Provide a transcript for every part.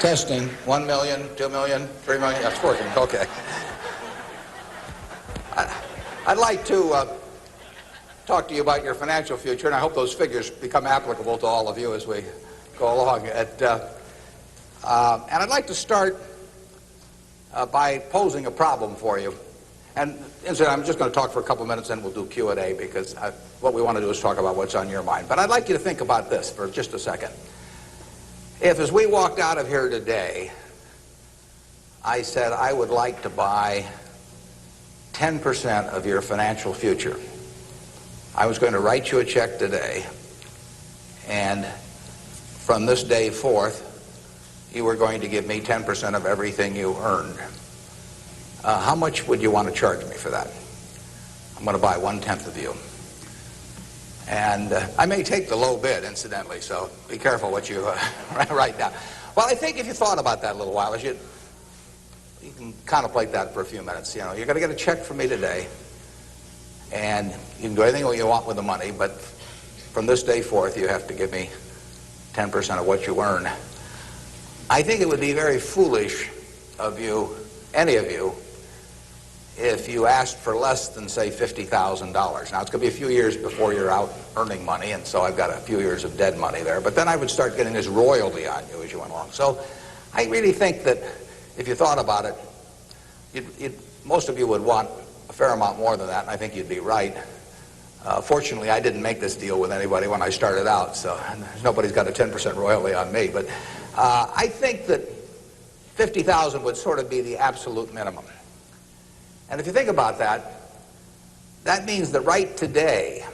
Testing. 1 million, 2 million, 3 million. That's working. Okay. I'd like to talk to you about your financial future, and I hope those figures become applicable to all of you as we go along. And I'd like to start by posing a problem for you. And incidentally, I'm just going to talk for a couple of minutes, and we'll do Q&A, because what we want to do is talk about what's on your mind. But I'd like you to think about this for just a second. If, as we walked out of here today, I said I would like to buy 10% of your financial future, I was going to write you a check today, and from this day forth, you were going to give me 10% of everything you earned. How much would you want to charge me for that? I'm going to buy 1/10 of you. And I may take the low bid, incidentally, so be careful what you write down. Well, I think if you thought about that a little while, you can contemplate that for a few minutes. You know, you're going to get a check from me today, and you can do anything you want with the money, but from this day forth, you have to give me 10% of what you earn. I think it would be very foolish of you, any of you, if you asked for less than, say, $50,000. Now, it's going to be a few years before you're out earning money, and so I've got a few years of dead money there. But then I would start getting this royalty on you as you went along. So I really think that if you thought about it, most of you would want a fair amount more than that, and I think you'd be right. Fortunately, I didn't make this deal with anybody when I started out, so nobody's got a 10% royalty on me. But I think that $50,000 would sort of be the absolute minimum. And if you think about that, that means that right today,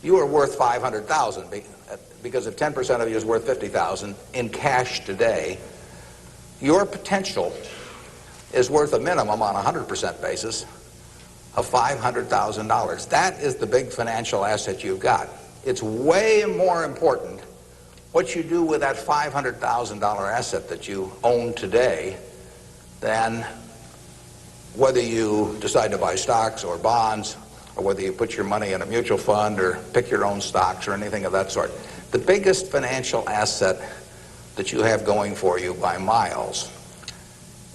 you are worth $500,000, because if 10% of you is worth $50,000 in cash today, your potential is worth a minimum on a 100% basis of $500,000. That is the big financial asset you've got. It's way more important what you do with that $500,000 asset that you own today than whether you decide to buy stocks or bonds, or whether you put your money in a mutual fund or pick your own stocks or anything of that sort. The biggest financial asset that you have going for you by miles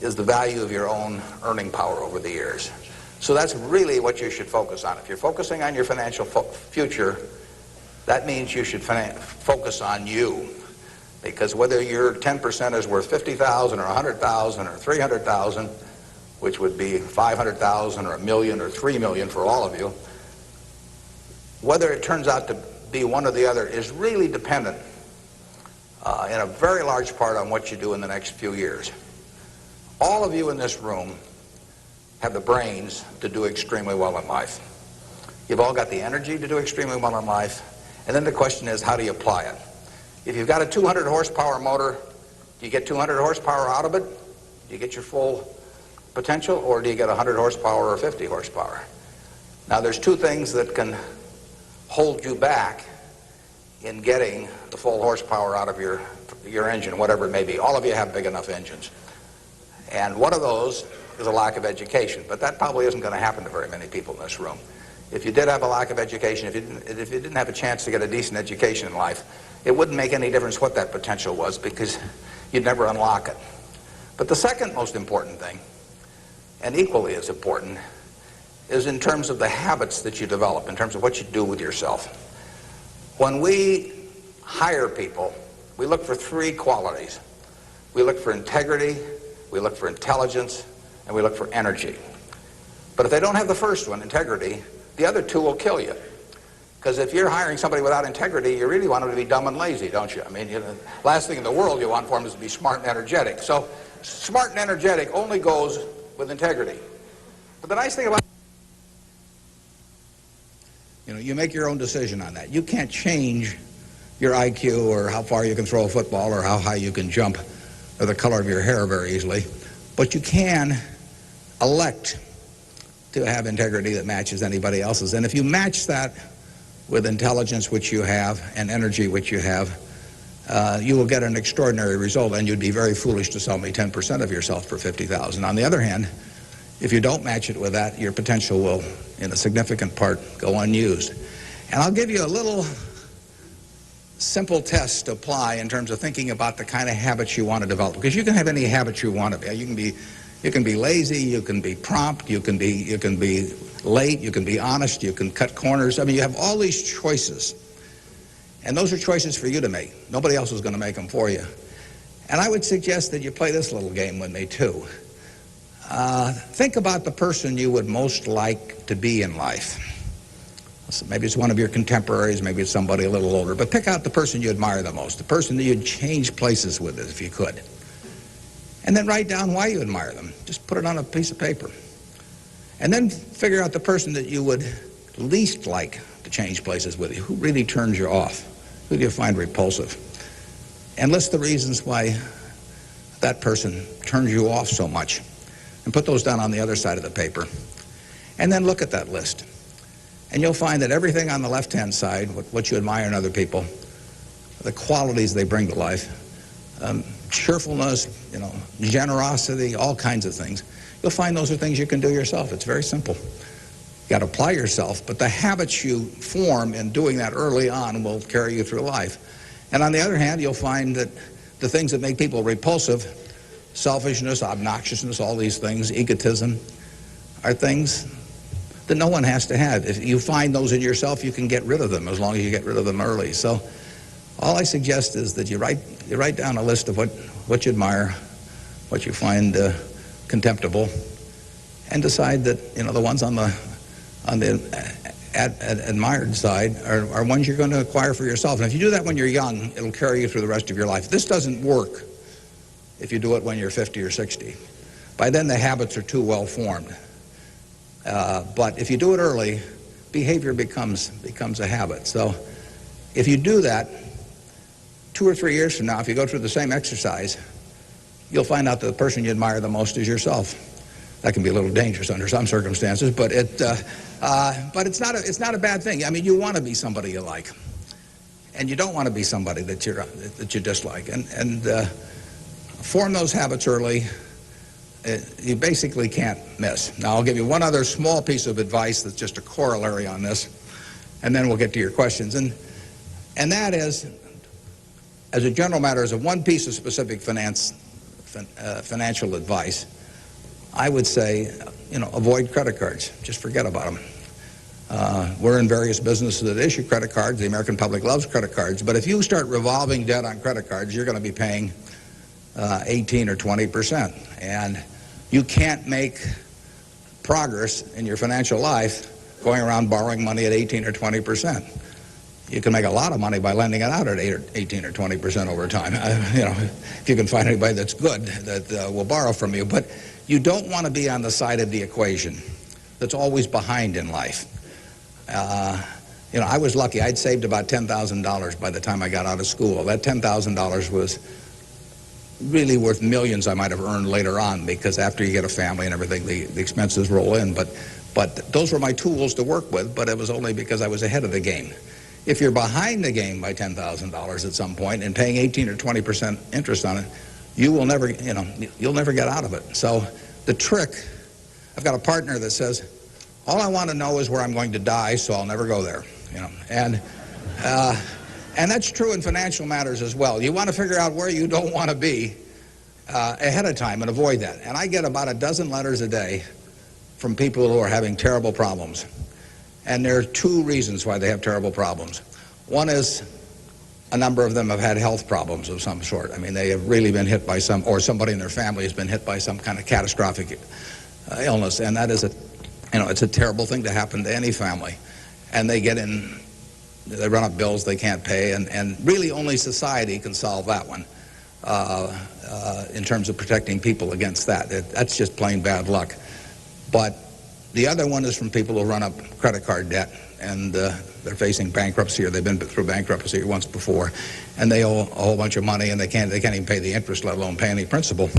is the value of your own earning power over the years. So that's really what you should focus on. If you're focusing on your financial future, that means you should focus on you. Because whether your 10% is worth $50,000 or $100,000 or $300,000, which would be $500,000 or $1 million or $3 million for all of you, whether it turns out to be one or the other is really dependent in a very large part on what you do in the next few years. All of you in this room have the brains to do extremely well in life. You've all got the energy to do extremely well in life, and then the question is, how do you apply it? If you've got a 200 horsepower motor, do you get 200 horsepower out of it? Do you get your full potential, or do you get 100 horsepower or 50 horsepower? Now, there's two things that can hold you back in getting the full horsepower out of your engine, whatever it may be. All of you have big enough engines. And one of those is a lack of education, but that probably isn't going to happen to very many people in this room. If you did have a lack of education, if you didn't have a chance to get a decent education in life, it wouldn't make any difference what that potential was, because you'd never unlock it. But the second most important thing, and equally as important, is in terms of the habits that you develop, in terms of what you do with yourself. When we hire people, we look for three qualities. We look for integrity, we look for intelligence, and we look for energy. But if they don't have the first one, integrity, the other two will kill you. Because if you're hiring somebody without integrity, you really want them to be dumb and lazy, don't you? I mean, the last thing in the world you want for them is to be smart and energetic. So smart and energetic only goes with integrity. But the nice thing about, you make your own decision on that. You can't change your IQ or how far you can throw a football or how high you can jump or the color of your hair very easily. But you can elect to have integrity that matches anybody else's. And if you match that with intelligence, which you have, and energy, which you have, you will get an extraordinary result, and you'd be very foolish to sell me 10% of yourself for $50,000. On the other hand, if you don't match it with that, your potential will, in a significant part, go unused. And I'll give you a little simple tests to apply in terms of thinking about the kind of habits you want to develop. Because you can have any habit you want to be. You can be lazy, you can be prompt, you can be late, you can be honest, you can cut corners. I mean, you have all these choices. And those are choices for you to make. Nobody else is going to make them for you. And I would suggest that you play this little game with me, too. Think about the person you would most like to be in life. So maybe it's one of your contemporaries, maybe it's somebody a little older, but pick out the person you admire the most, the person that you'd change places with if you could. And then write down why you admire them. Just put it on a piece of paper. And then figure out the person that you would least like to change places with you. Who really turns you off? Who do you find repulsive? And list the reasons why that person turns you off so much. And put those down on the other side of the paper. And then look at that list. And you'll find that everything on the left-hand side, what you admire in other people, the qualities they bring to life, cheerfulness, generosity, all kinds of things, you'll find those are things you can do yourself. It's very simple. You got to apply yourself, but the habits you form in doing that early on will carry you through life. And on the other hand, you'll find that the things that make people repulsive, selfishness, obnoxiousness, all these things, egotism, are things that no one has to have. If you find those in yourself, you can get rid of them as long as you get rid of them early. So all I suggest is that you write down a list of what you admire, what you find contemptible, and decide that the ones on the admired side are ones you're going to acquire for yourself. And if you do that when you're young, it'll carry you through the rest of your life. This doesn't work if you do it when you're 50 or 60. By then, the habits are too well formed. But if you do it early, behavior becomes a habit. So if you do that, 2 or 3 years from now, if you go through the same exercise, you'll find out that the person you admire the most is yourself. That can be a little dangerous under some circumstances, but it's not a bad thing. I mean, you want to be somebody you like, and you don't want to be somebody that you dislike. And form those habits early. You basically can't miss. Now, I'll give you one other small piece of advice that's just a corollary on this, and then we'll get to your questions. And that is, as a general matter, as a one piece of specific financial advice, I would say, avoid credit cards. Just forget about them. We're in various businesses that issue credit cards. The American public loves credit cards. But if you start revolving debt on credit cards, you're going to be paying 18 or 20%. And you can't make progress in your financial life going around borrowing money at 18 or 20%. You can make a lot of money by lending it out at 18 or 20% over time. If you can find anybody that's good that will borrow from you. But you don't want to be on the side of the equation that's always behind in life. I was lucky. I'd saved about $10,000 by the time I got out of school. That $10,000 was really worth millions I might have earned later on, because after you get a family and everything, the expenses roll in. But those were my tools to work with, but it was only because I was ahead of the game. If you're behind the game by $10,000 at some point and paying 18 or 20% interest on it, you will never, you'll never get out of it. So the trick, I've got a partner that says, all I want to know is where I'm going to die, so I'll never go there. And that's true in financial matters as well. You want to figure out where you don't want to be ahead of time and avoid that. And I get about a dozen letters a day from people who are having terrible problems. And there are two reasons why they have terrible problems. One is a number of them have had health problems of some sort. I mean, they have really been hit by or somebody in their family has been hit by some kind of catastrophic illness. And that is it's a terrible thing to happen to any family. And they run up bills they can't pay, and really only society can solve that one in terms of protecting people against that. That's just plain bad luck. But the other one is from people who run up credit card debt, and they're facing bankruptcy, or they've been through bankruptcy once before, and they owe a whole bunch of money, and they can't even pay the interest, let alone pay any principal.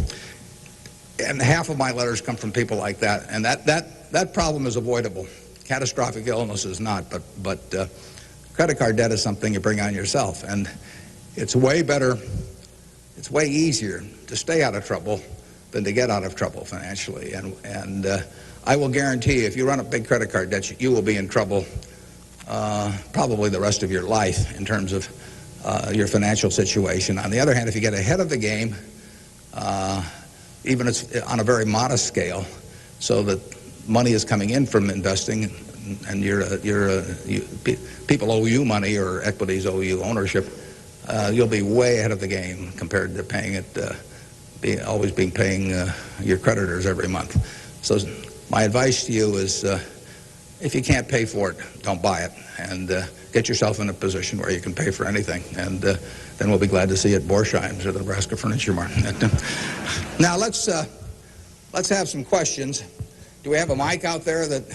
And half of my letters come from people like that, and that problem is avoidable. Catastrophic illness is not, but credit card debt is something you bring on yourself, and it's way better, it's way easier to stay out of trouble than to get out of trouble financially. And I will guarantee you, if you run up big credit card debts, you will be in trouble probably the rest of your life in terms of your financial situation. On the other hand, if you get ahead of the game, even if it's on a very modest scale, so that money is coming in from investing, and people owe you money or equities owe you ownership, you'll be way ahead of the game compared to paying it, always paying your creditors every month. So my advice to you is, if you can't pay for it, don't buy it, and get yourself in a position where you can pay for anything, and then we'll be glad to see you at Borsheim's or the Nebraska Furniture Mart. Now let's have some questions. Do we have a mic out there that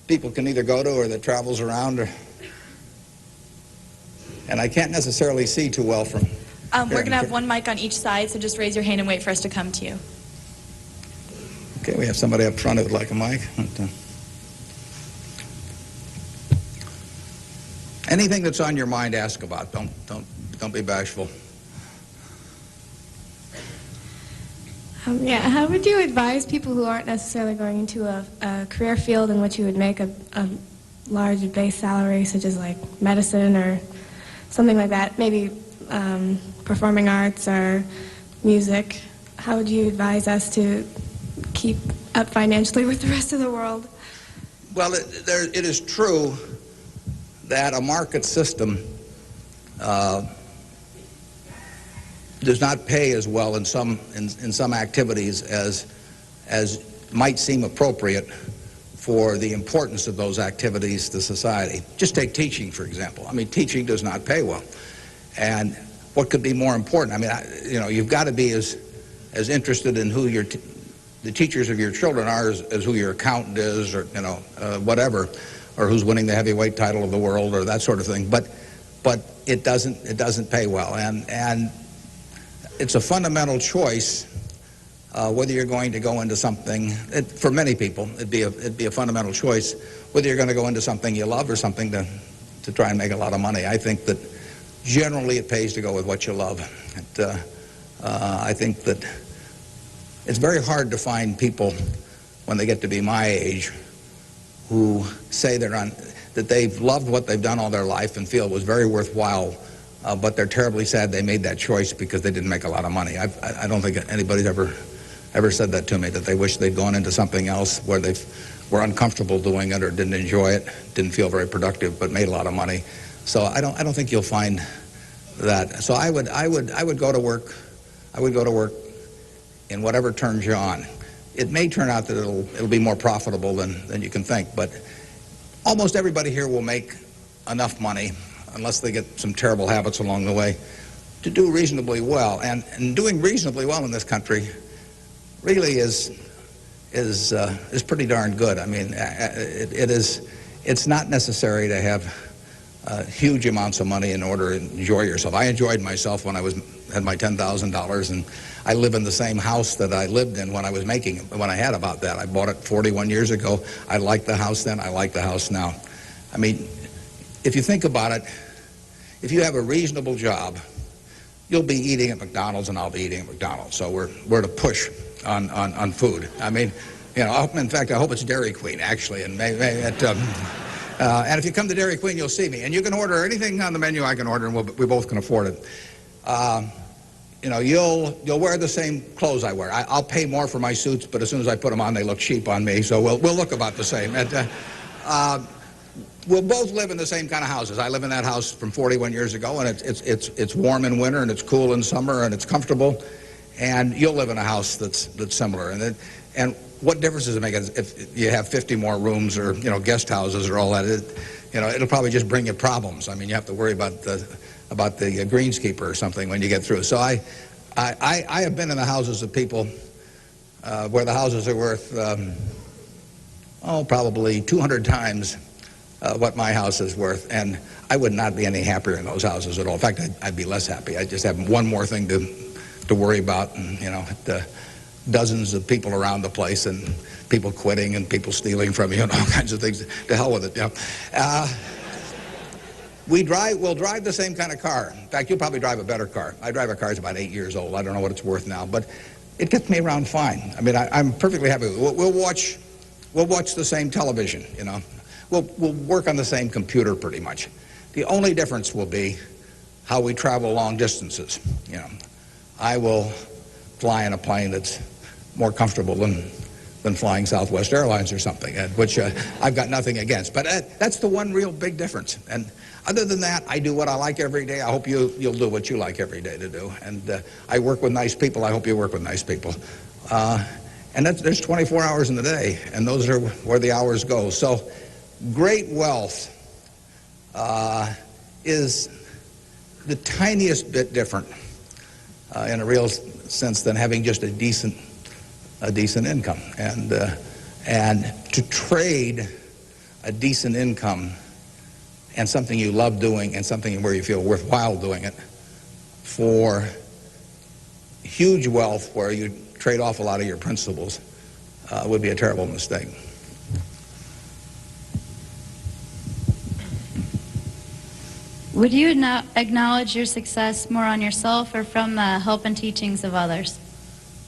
people can either go to or that travels around? And I can't necessarily see too well from we're going to have one mic on each side, so just raise your hand and wait for us to come to you. Okay, we have somebody up front who would like a mic. Anything that's on your mind, ask about. Don't be bashful. Yeah, how would you advise people who aren't necessarily going into a career field in which you would make a large base salary, such as like medicine or something like that, maybe performing arts or music? How would you advise us to keep up financially with the rest of the world? Well, it is true that a market system does not pay as well in some activities as might seem appropriate for the importance of those activities to society. Just take teaching, for example. I mean, teaching does not pay well. And what could be more important? I mean, you've got to be as interested in who the teachers of your children are as who your accountant is, or whatever, or who's winning the heavyweight title of the world, or that sort of thing. But it doesn't pay well, and it's a fundamental choice whether you're going to go into something. For many people, it'd be a fundamental choice whether you're going to go into something you love or something to try and make a lot of money. I think that generally it pays to go with what you love. I think that it's very hard to find people when they get to be my age who say that they've loved what they've done all their life and feel it was very worthwhile, but they're terribly sad they made that choice because they didn't make a lot of money. I don't think anybody's ever said that to me, that they wish they'd gone into something else where they were uncomfortable doing it or didn't enjoy it, didn't feel very productive, but made a lot of money. So I don't think you'll find that. So I would go to work. I would go to work in whatever turns you on. It may turn out that it'll be more profitable than you can think, but almost everybody here will make enough money, unless they get some terrible habits along the way, to do reasonably well. And doing reasonably well in this country really is pretty darn good. I mean, it's not necessary to have huge amounts of money in order to enjoy yourself. I enjoyed myself when I had my $10,000, and I live in the same house that I lived in when I had about that. I bought it 41 years ago. I liked the house then. I like the house now. I mean, if you think about it, if you have a reasonable job, you'll be eating at McDonald's and I'll be eating at McDonald's. So we're at a push on food. I mean, in fact, I hope it's Dairy Queen, actually, and and if you come to Dairy Queen, you'll see me. And you can order anything on the menu I can order, and we both can afford it. You'll wear the same clothes I wear. I'll pay more for my suits, but as soon as I put them on, they look cheap on me. So we'll look about the same. We'll both live in the same kind of houses. I live in that house from 41 years ago, and it's warm in winter, and it's cool in summer, and it's comfortable. And you'll live in a house that's similar. And what difference does it make if you have 50 more rooms or guest houses or all that? It'll probably just bring you problems. I mean, you have to worry about the greenskeeper or something when you get through. So I have been in the houses of people where the houses are worth probably 200 times what my house is worth, and I would not be any happier in those houses at all. In fact, I'd be less happy. I just have one more thing to worry about, and dozens of people around the place, and people quitting, and people stealing from you, and all kinds of things. To hell with it. We'll drive the same kind of car. In fact, you'll probably drive a better car. I drive a car that's about 8 years old. I don't know what it's worth now, but it gets me around fine. I mean, I'm perfectly happy. We'll watch the same television. We'll work on the same computer pretty much. The only difference will be how we travel long distances. You know, I will fly in a plane that's more comfortable than flying Southwest Airlines or something, which I've got nothing against. But that's the one real big difference. And other than that, I do what I like every day. I hope you'll do what you like every day to do. And I work with nice people. I hope you work with nice people. And there's 24 hours in the day, and those are where the hours go. So great wealth is the tiniest bit different in a real sense than having just a decent income. And to trade a decent income and something you love doing and something where you feel worthwhile doing it for huge wealth where you trade off a lot of your principles would be a terrible mistake. Would you acknowledge your success more on yourself or from the help and teachings of others?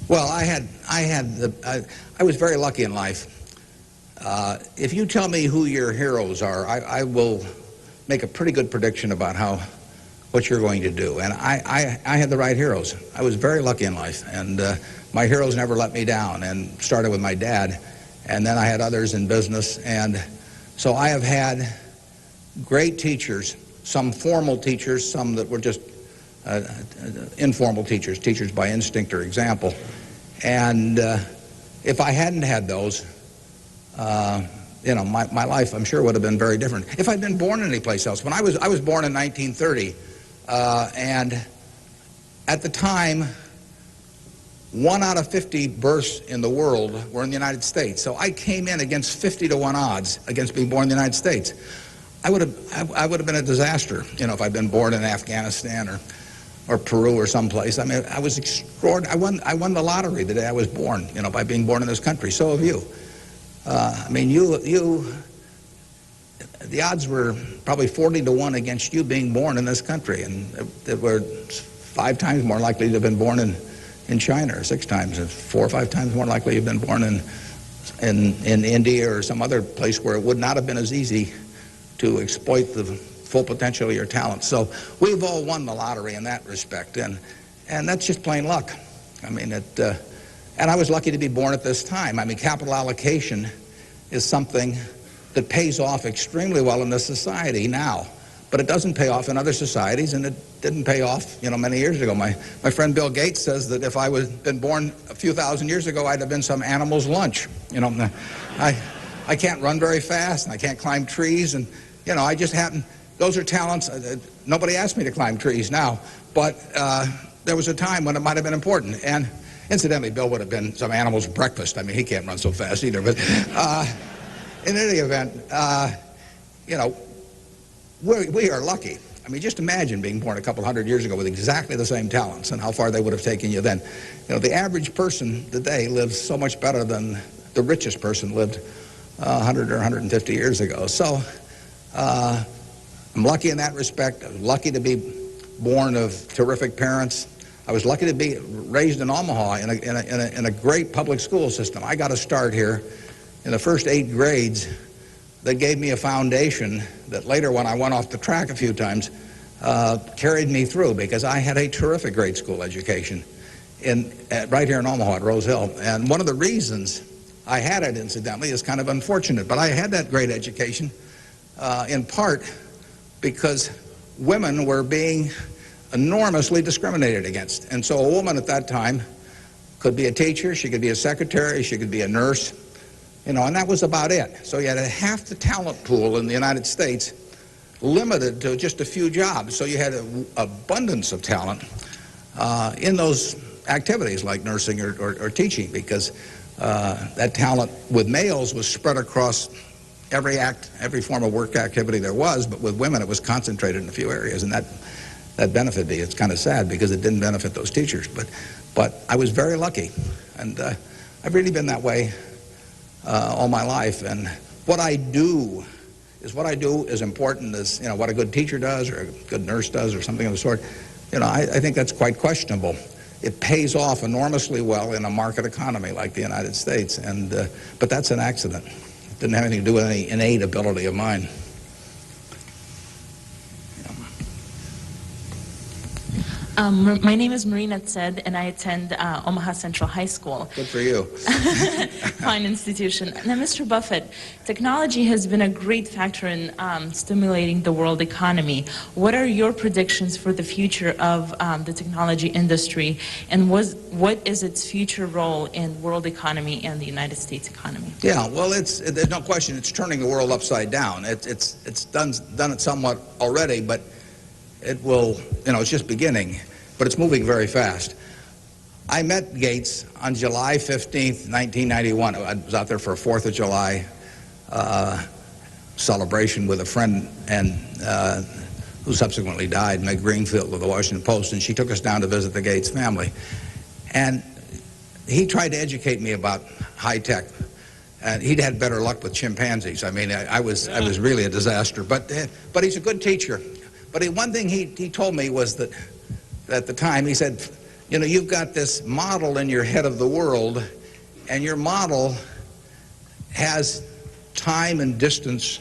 Well, I was very lucky in life. If you tell me who your heroes are, I will make a pretty good prediction about what you're going to do. And I had the right heroes. I was very lucky in life, and my heroes never let me down, and started with my dad, and then I had others in business. And so I have had great teachers, some formal teachers, some that were just informal teachers by instinct or example. And if I hadn't had those, you know, my life, I'm sure, would have been very different. If I'd been born anyplace else. When I was born in 1930, and at the time, 1 out of 50 births in the world were in the United States. So I came in against 50 to 1 odds against being born in the United States. I would have been a disaster, you know, if I'd been born in Afghanistan or Peru or someplace. I mean, I was extraordinary. I won the lottery the day I was born, you know, by being born in this country. So have you. I mean, the odds were probably 40 to 1 against you being born in this country, and they were 5 times more likely to have been born in China, or 6 times, or 4 or 5 times more likely to have been born in India or some other place where it would not have been as easy to exploit the full potential of your talent. So we've all won the lottery in that respect, and that's just plain luck. I mean, and I was lucky to be born at this time. I mean, capital allocation is something that pays off extremely well in this society now, but it doesn't pay off in other societies, and it didn't pay off, you know, many years ago. My friend Bill Gates says that if I had been born a few thousand years ago, I'd have been some animal's lunch. You know, I can't run very fast, and I can't climb trees, and, you know, I just happen. Those are talents. Nobody asked me to climb trees now, but there was a time when it might have been important. And incidentally, Bill would have been some animal's breakfast. I mean, he can't run so fast either. But in any event, you know, we are lucky. I mean, just imagine being born a couple hundred years ago with exactly the same talents and how far they would have taken you then. You know, the average person today lives so much better than the richest person lived 100 or 150 years ago. So I'm lucky in that respect. I was lucky to be born of terrific parents. I was lucky to be raised in Omaha in a great public school system. I got a start here in the first 8 grades that gave me a foundation that later, when I went off the track a few times, carried me through, because I had a terrific grade school education right here in Omaha at Rose Hill. And one of the reasons I had it, incidentally, is kind of unfortunate, but I had that great education in part because women were being enormously discriminated against. And so a woman at that time could be a teacher, she could be a secretary, she could be a nurse, you know, and that was about it. So you had half the talent pool in the United States limited to just a few jobs. So you had an abundance of talent in those activities like nursing or teaching, because that talent with males was spread across every form of work activity there was, but with women it was concentrated in a few areas, and that benefited me. It's kind of sad because it didn't benefit those teachers, but I was very lucky, and I've really been that way all my life. And what I do is important as, you know, what a good teacher does or a good nurse does or something of the sort. You know, I think that's quite questionable. It pays off enormously well in a market economy like the United States, and but that's an accident. It didn't have anything to do with any innate ability of mine. My name is Marina Tsed, and I attend Omaha Central High School. Good for you. Fine institution. Now, Mr. Buffett, technology has been a great factor in stimulating the world economy. What are your predictions for the future of the technology industry, and what is its future role in world economy and the United States economy? Yeah, well, there's no question it's turning the world upside down. It's done it somewhat already, but it will, it's just beginning, but it's moving very fast. I met Gates on July 15th, 1991. I was out there for a 4th of July celebration with a friend and who subsequently died, Meg Greenfield of the Washington Post, and she took us down to visit the Gates family. And he tried to educate me about high tech. And he'd had better luck with chimpanzees. I mean, I was really a disaster. But he's a good teacher. But one thing he told me was that at the time, he said, you've got this model in your head of the world, and your model has time and distance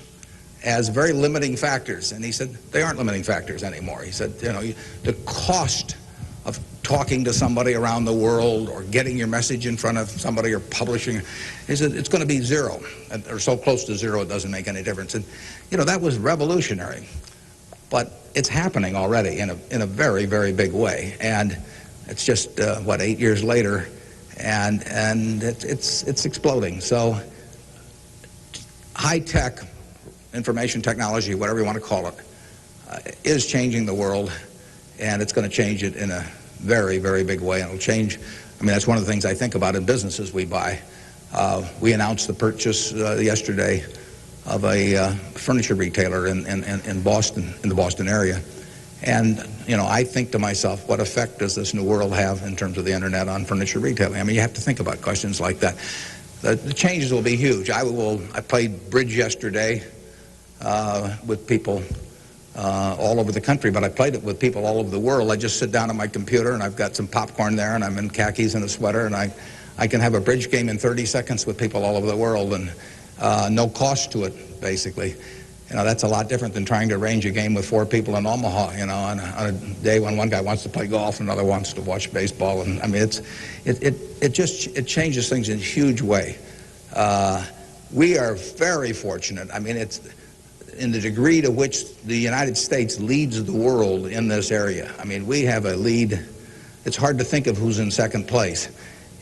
as very limiting factors. And he said, they aren't limiting factors anymore. He said, the cost of talking to somebody around the world or getting your message in front of somebody or publishing, he said, it's going to be zero, or so close to zero it doesn't make any difference. And, that was revolutionary. But it's happening already in a very, very big way. And it's just, 8 years later, and it's exploding. So high-tech information technology, whatever you want to call it, is changing the world, and it's going to change it in a very, very big way. And it'll change, that's one of the things I think about in businesses we buy. We announced the purchase yesterday of a furniture retailer in Boston, in the Boston area. And, I think to myself, what effect does this new world have in terms of the internet on furniture retailing? You have to think about questions like that. The changes will be huge. I played bridge yesterday with people all over the country, but I played it with people all over the world. I just sit down at my computer, and I've got some popcorn there, and I'm in khakis and a sweater, and I can have a bridge game in 30 seconds with people all over the world, and no cost to it, basically. That's a lot different than trying to arrange a game with 4 people in Omaha, on a day when one guy wants to play golf, another wants to watch baseball. And it changes things in a huge way. We are very fortunate. It's in the degree to which the United States leads the world in this area. We have a lead. It's hard to think of who's in second place.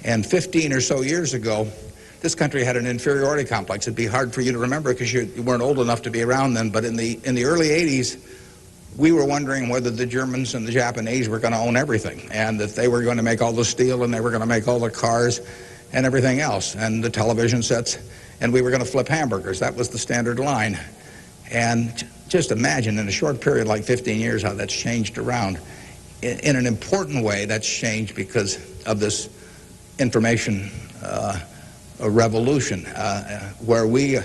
And 15 or so years ago, this country had an inferiority complex. It'd be hard for you to remember because you weren't old enough to be around then. But in the early 80s, we were wondering whether the Germans and the Japanese were going to own everything, and that they were going to make all the steel, and they were going to make all the cars and everything else, and the television sets, and we were going to flip hamburgers. That was the standard line. And just imagine in a short period like 15 years how that's changed around. In an important way, that's changed because of this information a revolution where we,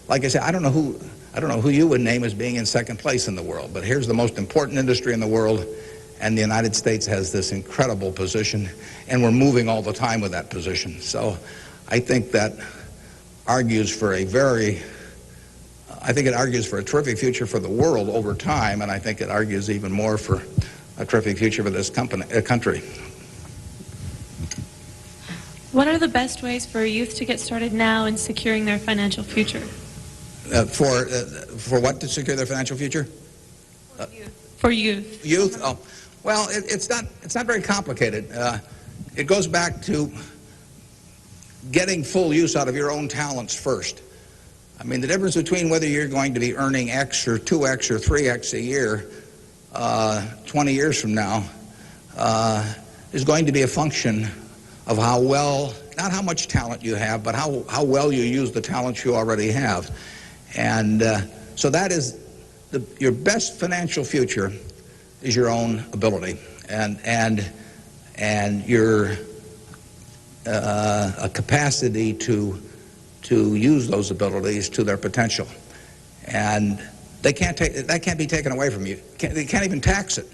like I said, I don't know who you would name as being in second place in the world, but here's the most important industry in the world, and the United States has this incredible position, and we're moving all the time with that position. So I think that argues for a terrific future for the world over time, and I think it argues even more for a terrific future for this country. What are the best ways for youth to get started now in securing their financial future? For what to secure their financial future? For youth. Youth? Oh, well, it's not very complicated. It goes back to getting full use out of your own talents first. The difference between whether you're going to be earning X or 2X or 3X a year 20 years from now is going to be a function of how well, not how much talent you have, but how well you use the talents you already have. And so that is your best financial future is your own ability and your a capacity to use those abilities to their potential. And that can't be taken away from you. They can't even tax it.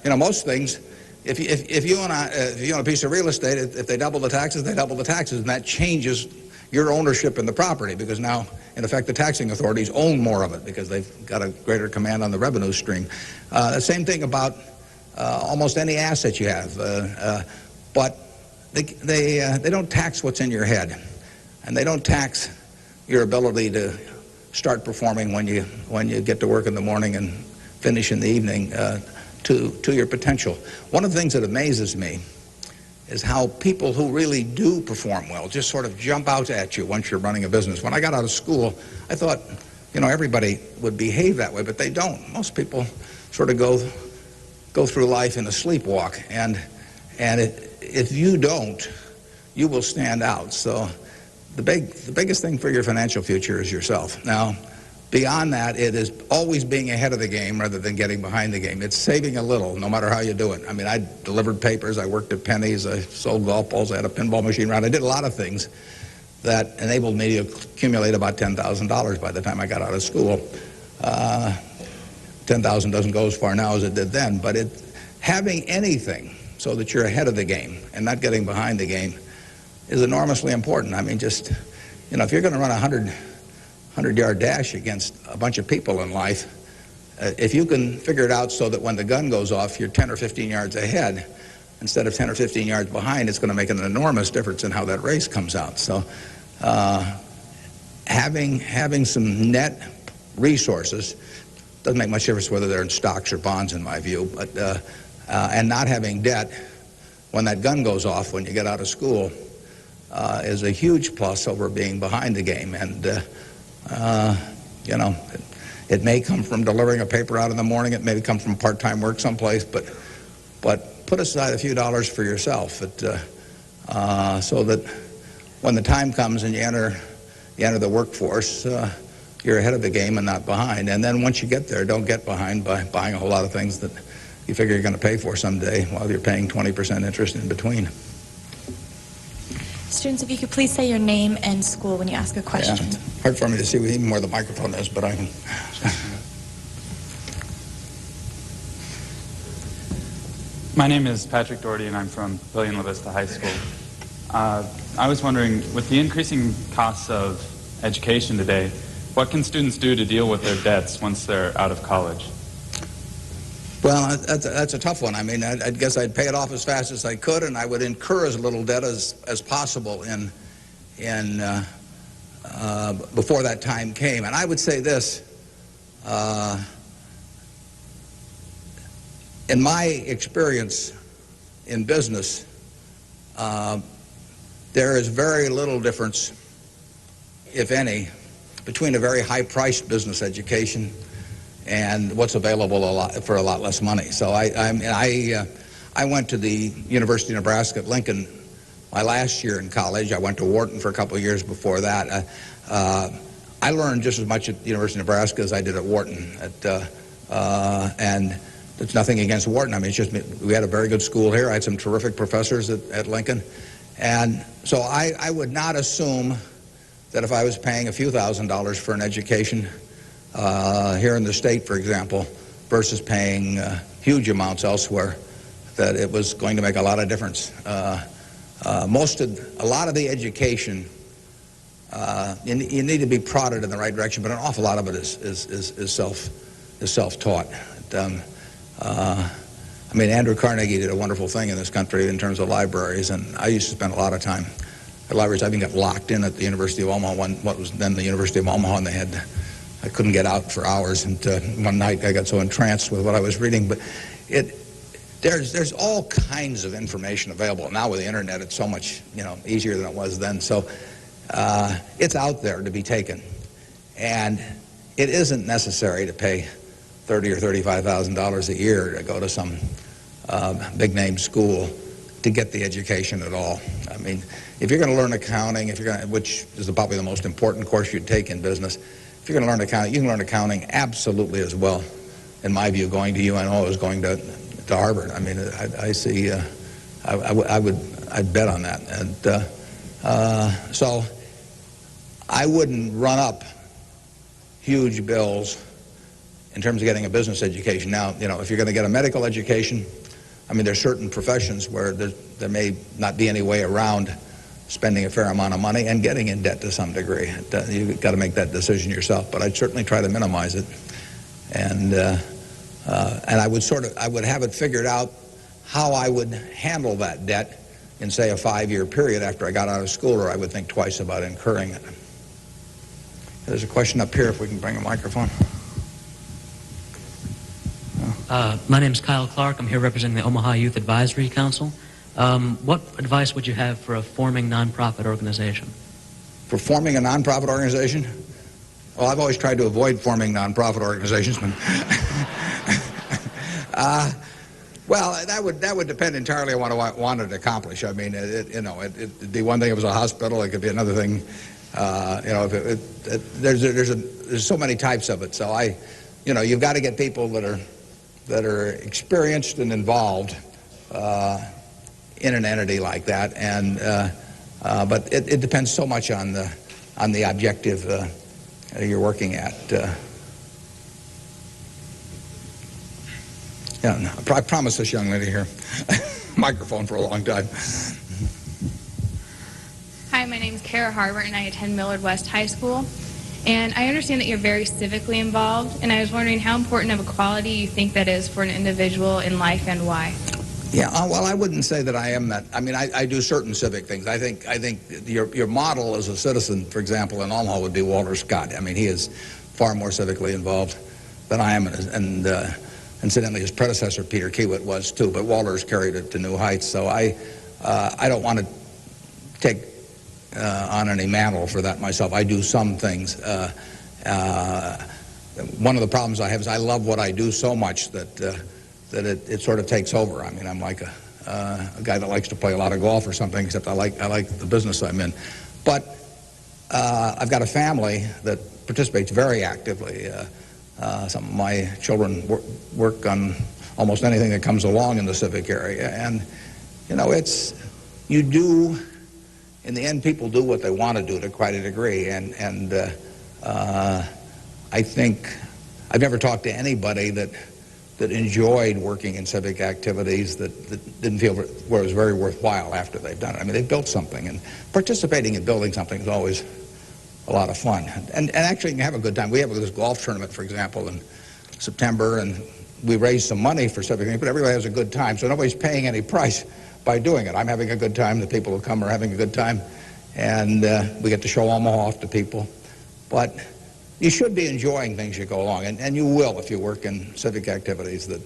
Most things, if you own a piece of real estate, if they double the taxes, they double the taxes, and that changes your ownership in the property, because now, in effect, the taxing authorities own more of it because they've got a greater command on the revenue stream. The same thing about almost any asset you have. But they don't tax what's in your head, and they don't tax your ability to start performing when you get to work in the morning and finish in the evening to your potential. One of the things that amazes me is how people who really do perform well just sort of jump out at you once you're running a business. When I got out of school, I thought, everybody would behave that way, but they don't. Most people sort of go through life in a sleepwalk, and if you don't, you will stand out. So the biggest thing for your financial future is yourself. Now, beyond that, it is always being ahead of the game rather than getting behind the game. It's saving a little, no matter how you do it. I mean, I delivered papers, I worked at Penny's, I sold golf balls, I had a pinball machine around. I did a lot of things that enabled me to accumulate about $10,000 by the time I got out of school. 10,000 doesn't go as far now as it did then, but having anything so that you're ahead of the game and not getting behind the game is enormously important. I mean, just, if you're going to run a 100-yard dash against a bunch of people in life, if you can figure it out so that when the gun goes off, you're 10 or 15 yards ahead instead of 10 or 15 yards behind, it's going to make an enormous difference in how that race comes out. So having some net resources doesn't make much difference whether they're in stocks or bonds, in my view, but and not having debt when that gun goes off when you get out of school is a huge plus over being behind the game. And it may come from delivering a paper out in the morning, it may come from part-time work someplace, but put aside a few dollars for yourself so that when the time comes and you enter the workforce, you're ahead of the game and not behind. And then once you get there, don't get behind by buying a whole lot of things that you figure you're going to pay for someday while you're paying 20% interest in between. Students, if you could please say your name and school when you ask a question. Yeah, it's hard for me to see even where the microphone is, but I can. My name is Patrick Doherty, and I'm from Pillion La Vista High School. I was wondering, with the increasing costs of education today, what can students do to deal with their debts once they're out of college? Well, that's a tough one. I mean, I guess I'd pay it off as fast as I could, and I would incur as little debt as possible before that time came. And I would say this, in my experience in business, there is very little difference, if any, between a very high-priced business education and what's available for a lot less money. So I went to the University of Nebraska at Lincoln my last year in college. I went to Wharton for a couple of years before that. I learned just as much at the University of Nebraska as I did at Wharton. And it's nothing against Wharton. I mean, it's just we had a very good school here. I had some terrific professors at Lincoln. And so I would not assume that if I was paying a few $1,000s for an education here in the state, for example, versus paying huge amounts elsewhere, that it was going to make a lot of difference. A lot of the education, you need to be prodded in the right direction, but an awful lot of it is self-taught. I mean, Andrew Carnegie did a wonderful thing in this country in terms of libraries, and I used to spend a lot of time at libraries. I even got locked in at the University of Omaha, what was then the University of Omaha, and I couldn't get out for hours. And one night I got so entranced with what I was reading. But there's all kinds of information available now with the internet. It's so much easier than it was then. So it's out there to be taken, and it isn't necessary to pay $30,000 or $35,000 a year to go to some big-name school to get the education at all. I mean, if you're going to learn accounting, which is probably the most important course you'd take in business, if you're going to learn accounting, you can learn accounting absolutely as well, in my view, going to UNO as going to Harvard. I mean, I see. I'd bet on that, and so I wouldn't run up huge bills in terms of getting a business education. Now, if you're going to get a medical education, I mean, there's certain professions where there may not be any way around spending a fair amount of money and getting in debt to some degree. You've got to make that decision yourself, but I'd certainly try to minimize it. And And I would have it figured out how I would handle that debt in, say, a 5-year period after I got out of school, or I would think twice about incurring it. There's a question up here, if we can bring a microphone. My name is Kyle Clark. I'm here representing the Omaha Youth Advisory Council. What advice would you have for a forming nonprofit organization? For forming a nonprofit organization? Well, I've always tried to avoid forming nonprofit organizations. Well, that would depend entirely on what I wanted to accomplish. I mean, it'd be one thing if it was a hospital. It could be another thing. There's so many types of it. So you've got to get people that are experienced and involved in an entity like that. And but it depends so much on the objective you're working at. Yeah, I promised this young lady here microphone for a long time. Hi, my name is Kara Harbert, and I attend Millard West High School. And I understand that you're very civically involved, and I was wondering how important of a quality you think that is for an individual in life and why. Yeah, well, I wouldn't say that I am that. I mean, I do certain civic things. I think your model as a citizen, for example, in Omaha would be Walter Scott. I mean, he is far more civically involved than I am, and incidentally, his predecessor, Peter Kiewit, was too, but Walter's carried it to new heights. So I don't want to take on any mantle for that myself. I do some things. One of the problems I have is I love what I do so much that it sort of takes over. I mean, I'm like a guy that likes to play a lot of golf or something, except I like the business I'm in. But I've got a family that participates very actively. Some of my children work on almost anything that comes along in the civic area. And, in the end, people do what they want to do to quite a degree. And I think I've never talked to anybody that enjoyed working in civic activities that didn't feel where it was very worthwhile after they've done it. I mean, they've built something, and participating in building something is always a lot of fun. And actually, you can have a good time. We have this golf tournament, for example, in September, and we raised some money for civic things, but everybody has a good time, so nobody's paying any price by doing it. I'm having a good time. The people who come are having a good time, and we get to show Omaha off to people. But you should be enjoying things you go along, and you will if you work in civic activities that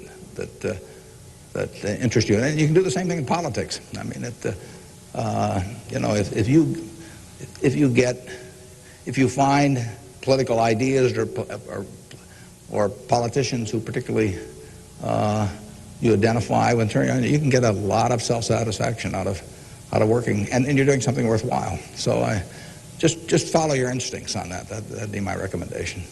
interest you. And you can do the same thing in politics. I mean, if you find political ideas or politicians who particularly you identify with, you can get a lot of self-satisfaction out of working, and you're doing something worthwhile. So just follow your instincts on that. That'd be my recommendation.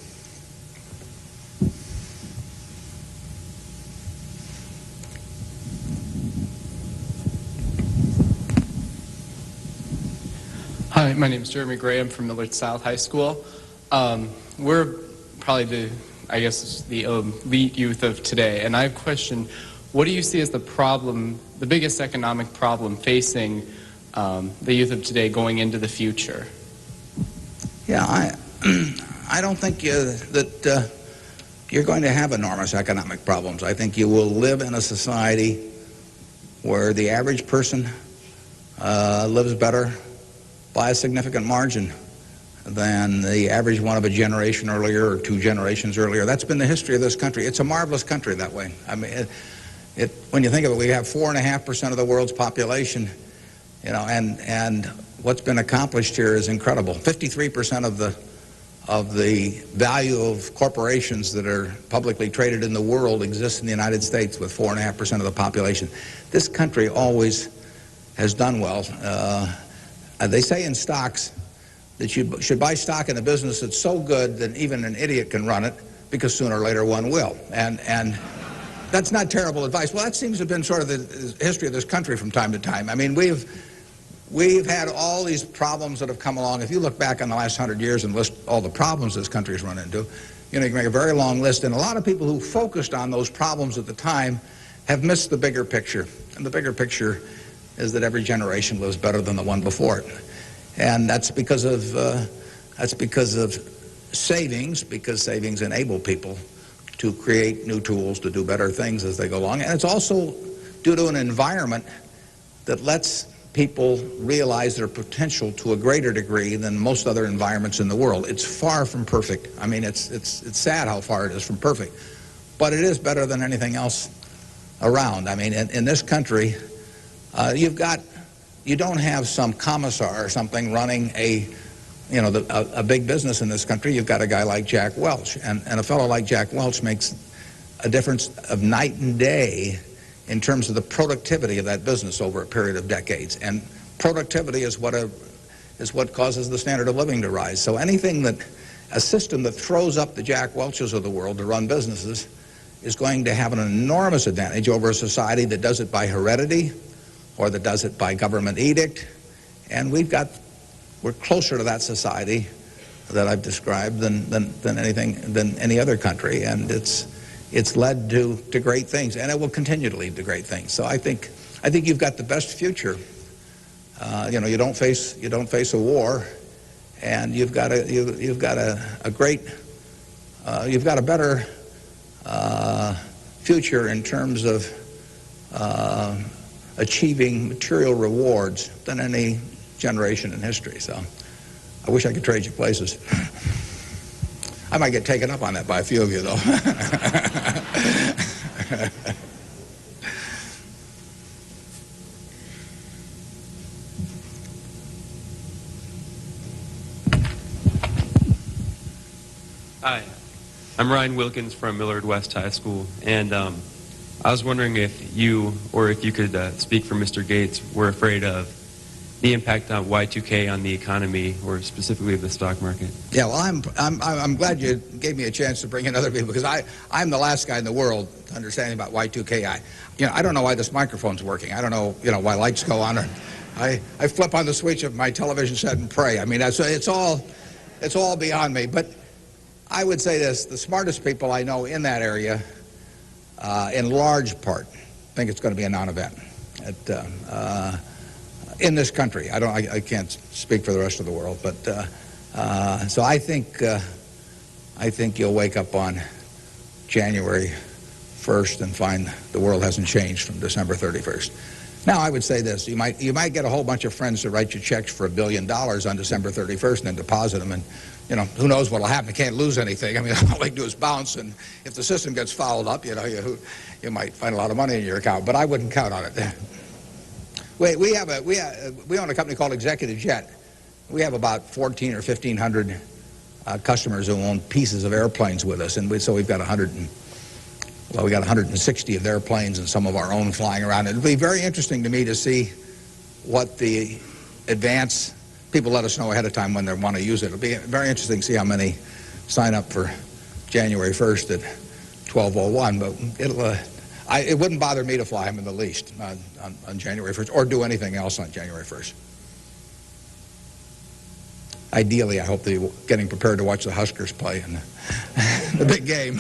Hi, my name is Jeremy Graham from Millard South High School. We're probably the elite youth of today, and I have a question. What do you see as the biggest economic problem facing the youth of today going into the future? Yeah, I don't think that you're going to have enormous economic problems. I think you will live in a society where the average person lives better by a significant margin than the average one of a generation earlier or 2 generations earlier. That's been the history of this country. It's a marvelous country that way. I mean, when you think of it, we have 4.5% of the world's population, and what's been accomplished here is incredible. 53% of the value of corporations that are publicly traded in the world exists in the United States with 4.5% of the population. This country always has done well. They say in stocks that you should buy stock in a business that's so good that even an idiot can run it, because sooner or later one will. And that's not terrible advice. Well, that seems to have been sort of the history of this country from time to time. I mean, we've had all these problems that have come along. If you look back on the last 100 years and list all the problems this country's run into, you can make a very long list. And a lot of people who focused on those problems at the time have missed the bigger picture. And the bigger picture is that every generation lives better than the one before it. And that's because of savings, because savings enable people to create new tools to do better things as they go along. And it's also due to an environment that lets people realize their potential to a greater degree than most other environments in the world. It's far from perfect. I mean, it's sad how far it is from perfect. But it is better than anything else around. I mean, in this country, you don't have some commissar or something running a big business in this country. You've got a guy like Jack Welch, and a fellow like Jack Welch makes a difference of night and day in terms of the productivity of that business over a period of decades. And productivity is what causes the standard of living to rise. So a system that throws up the Jack Welches of the world to run businesses is going to have an enormous advantage over a society that does it by heredity or that does it by government edict. And we're closer to that society that I've described than any other country, and it's led to great things, and it will continue to lead to great things. So I think you've got the best future. You don't face a war, and you've got a better future in terms of achieving material rewards than any generation in history. So I wish I could trade you places. I might get taken up on that by a few of you, though. Hi, I'm Ryan Wilkins from Millard West High School, and I was wondering if you could speak for Mr. Gates were afraid of the impact on Y2K on the economy, or specifically the stock market. Yeah, well, I'm glad you gave me a chance to bring in other people, because I'm the last guy in the world to understand about Y2K. I don't know why this microphone's working. I don't know why lights go on. Or I flip on the switch of my television set and pray. I mean, it's all beyond me. But I would say this: the smartest people I know in that area, in large part, think it's going to be a non-event. In this country, I can't speak for the rest of the world, but so I think you'll wake up on January 1st and find the world hasn't changed from December 31st. Now, I would say this: you might get a whole bunch of friends to write you checks for $1 billion on December 31st and then deposit them, and who knows what'll happen? You can't lose anything. I mean, all they do is bounce, and if the system gets fouled up, you might find a lot of money in your account. But I wouldn't count on it. We own a company called Executive Jet. We have about 1,400 or 1,500 customers who own pieces of airplanes with us, and so we've got 160 of their planes and some of our own flying around. It'll be very interesting to me to see what the advance. People let us know ahead of time when they want to use it. It'll be very interesting to see how many sign up for January 1st at 12:01. But it wouldn't bother me to fly them in the least on January 1st or do anything else on January 1st. Ideally, I hope they're getting prepared to watch the Huskers play in the big game.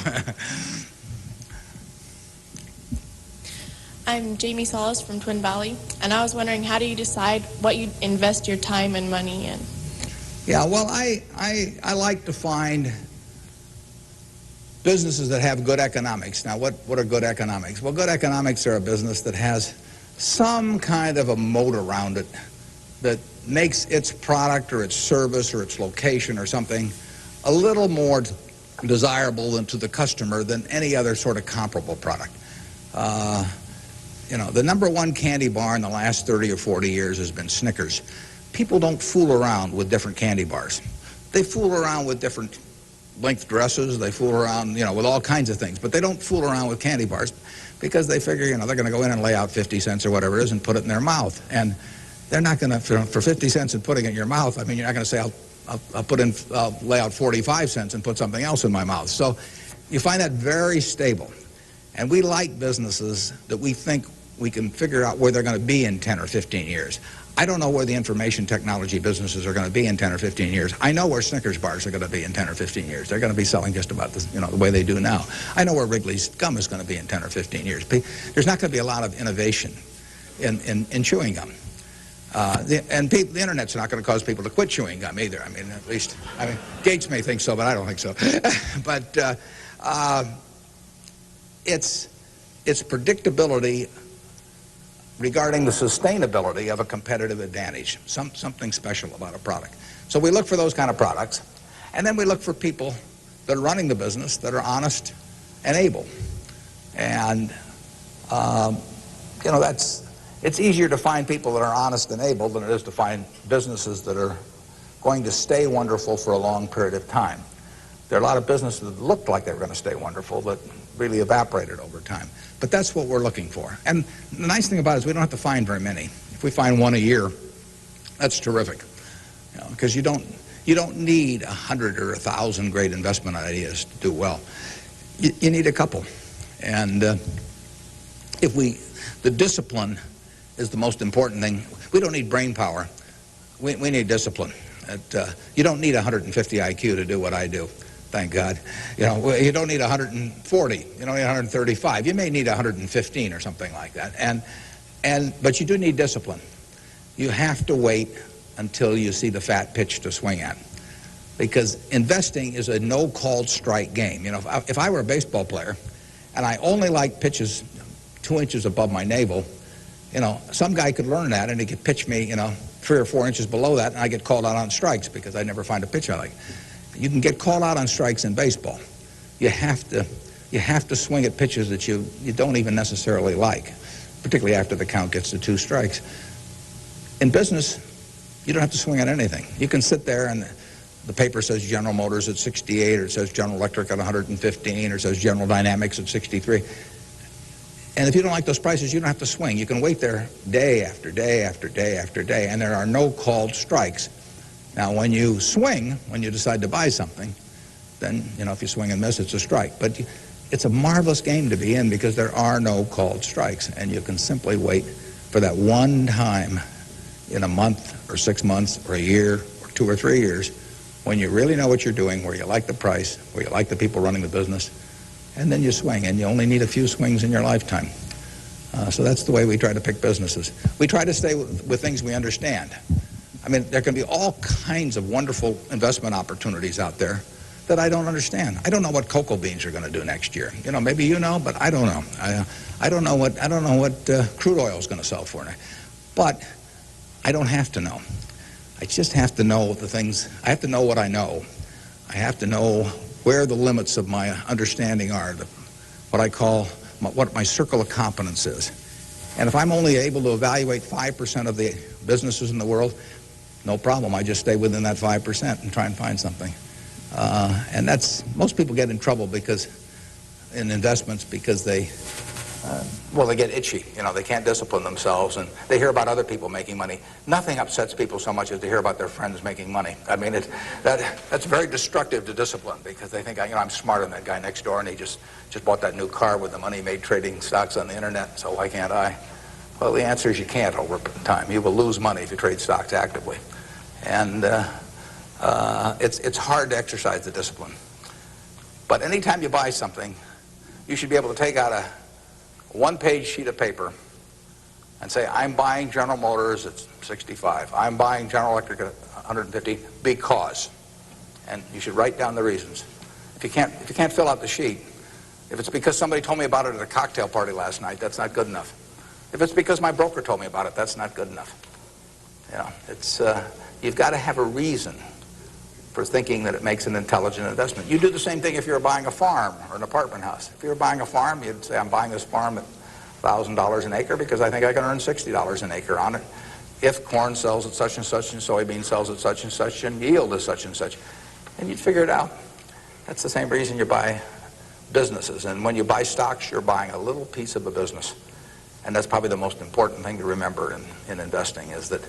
I'm Jamie Solis from Twin Valley, and I was wondering, how do you decide what you invest your time and money in? Yeah, well, I like to find businesses that have good economics. Now, what are good economics? Well, good economics are a business that has some kind of a moat around it that makes its product or its service or its location or something a little more desirable to the customer than any other sort of comparable product. The number one candy bar in the last 30 or 40 years has been Snickers. People don't fool around with different candy bars. They fool around with different length dresses. They fool around, with all kinds of things. But they don't fool around with candy bars because they figure, they're going to go in and lay out 50 cents or whatever it is and put it in their mouth. And they're not going to, for 50 cents and putting it in your mouth, I mean, you're not going to say, I'll lay out 45 cents and put something else in my mouth. So you find that very stable. And we like businesses that we think we can figure out where they're going to be in 10 or 15 years. I don't know where the information technology businesses are going to be in 10 or 15 years. I know where Snickers bars are going to be in 10 or 15 years. They're going to be selling just about the way they do now. I know where Wrigley's gum is going to be in 10 or 15 years. There's not going to be a lot of innovation in chewing gum. The internet's not going to cause people to quit chewing gum either. Gates may think so, but I don't think so. But it's predictability regarding the sustainability of a competitive advantage, something special about a product. So we look for those kind of products, and then we look for people that are running the business that are honest and able. And, you know, it's easier to find people that are honest and able than it is to find businesses that are going to stay wonderful for a long period of time. There are a lot of businesses that looked like they were going to stay wonderful that really evaporated over time. But that's what we're looking for. And the nice thing about it is we don't have to find very many. If we find one a year, that's terrific. Because you don't need 100 or 1,000 great investment ideas to do well. You need a couple. And the discipline is the most important thing. We don't need brain power. We need discipline. You don't need 150 IQ to do what I do. Thank God. You know, you don't need 140. You don't need 135. You may need 115 or something like that. But you do need discipline. You have to wait until you see the fat pitch to swing at. Because investing is a no-called strike game. You know, if I were a baseball player and I only liked pitches 2 inches above my navel, you know, some guy could learn that and he could pitch me, you know, 3 or 4 inches below that, and I get called out on strikes because I never find a pitch I like. You can get called out on strikes in baseball. You have to swing at pitches that you don't even necessarily like, particularly after the count gets to 2 strikes. In business, you don't have to swing at anything. You can sit there and the paper says General Motors at 68, or it says General Electric at 115, or it says General Dynamics at 63. And if you don't like those prices, you don't have to swing. You can wait there day after day after day after day, and there are no called strikes. Now, when you swing, when you decide to buy something, then, you know, if you swing and miss, it's a strike. But it's a marvelous game to be in because there are no called strikes, and you can simply wait for that one time in a month or 6 months or a year or 2 or 3 years when you really know what you're doing, where you like the price, where you like the people running the business, and then you swing, and you only need a few swings in your lifetime. So that's the way we try to pick businesses. We try to stay with things we understand. I mean, there can be all kinds of wonderful investment opportunities out there that I don't understand. I don't know what cocoa beans are going to do next year. You know, maybe you know, but I don't know. I don't know what crude oil is going to sell for. But I don't have to know. I just have to know the things. I have to know what I know. I have to know where the limits of my understanding are, what I call what my circle of competence is. And if I'm only able to evaluate 5% of the businesses in the world, no problem. I just stay within that 5% and try and find something. And most people get in trouble in investments because they get itchy. You know, they can't discipline themselves, and they hear about other people making money. Nothing upsets people so much as to hear about their friends making money. I mean, that's very destructive to discipline because they think, you know, I'm smarter than that guy next door, and he just bought that new car with the money he made trading stocks on the internet, so why can't I? Well, the answer is you can't over time. You will lose money if you trade stocks actively. And it's hard to exercise the discipline. But anytime you buy something, you should be able to take out a one-page sheet of paper and say, I'm buying General Motors at 65. I'm buying General Electric at 150 because. And you should write down the reasons. If you can't fill out the sheet, if it's because somebody told me about it at a cocktail party last night, that's not good enough. If it's because my broker told me about it, that's not good enough. You know, you've got to have a reason for thinking that it makes an intelligent investment. You do the same thing if you're buying a farm or an apartment house. If you're buying a farm, you'd say, I'm buying this farm at $1,000 an acre because I think I can earn $60 an acre on it. If corn sells at such and such and soybean sells at such and such and yield is such and such. And you'd figure it out. That's the same reason you buy businesses. And when you buy stocks, you're buying a little piece of a business. And that's probably the most important thing to remember in investing is that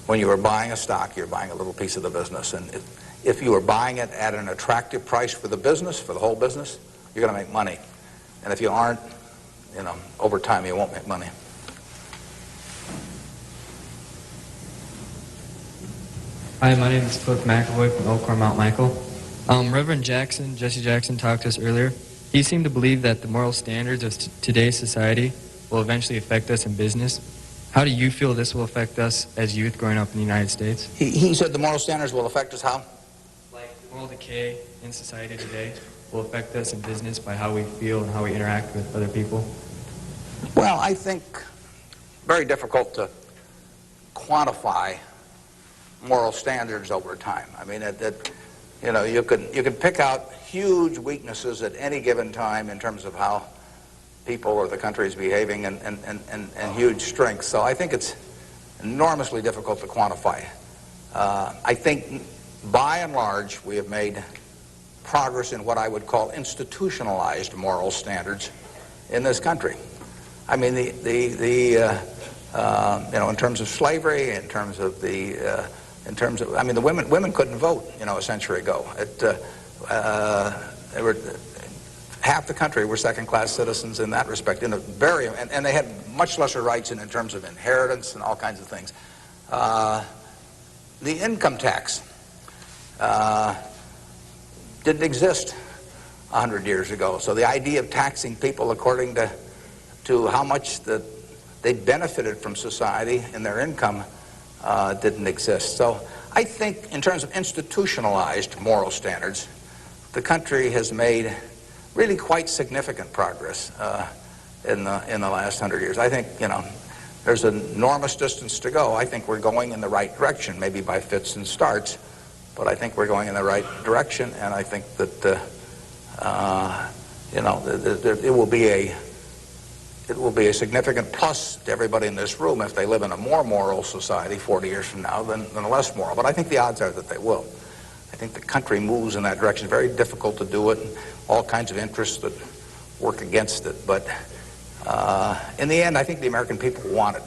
when you are buying a stock, you're buying a little piece of the business. And if you are buying it at an attractive price for the business, for the whole business, you're going to make money. And if you aren't, you know, over time you won't make money. Hi, my name is Cliff McAvoy from Elkhorn Mount Michael. Reverend Jesse Jackson talked to us earlier. He seemed to believe that the moral standards of today's society will eventually affect us in business. How do you feel this will affect us as youth growing up in the United States? He said the moral standards will affect us how? Like moral decay in society today. will affect us in business by how we feel and how we interact with other people? Well, I think very difficult to quantify moral standards over time. I mean, you can pick out huge weaknesses at any given time in terms of how people or the country is behaving, and huge strengths. So I think it's enormously difficult to quantify. I think, by and large, we have made progress in what I would call institutionalized moral standards in this country. I mean, in terms of slavery, in terms of the women couldn't vote, a century ago. Half the country were second-class citizens in that respect, and they had much lesser rights in terms of inheritance and all kinds of things. The income tax didn't exist 100 years ago, so the idea of taxing people according to how much they benefited from society and their income didn't exist. So I think in terms of institutionalized moral standards, the country has made really quite significant progress in the last 100 years. I think, there's an enormous distance to go. I think we're going in the right direction, maybe by fits and starts, but I think we're going in the right direction, and I think that it will be a significant plus to everybody in this room if they live in a more moral society 40 years from now than a less moral. But I think the odds are that they will. I think the country moves in that direction. It's very difficult to do it, and all kinds of interests that work against it. But in the end, I think the American people want it.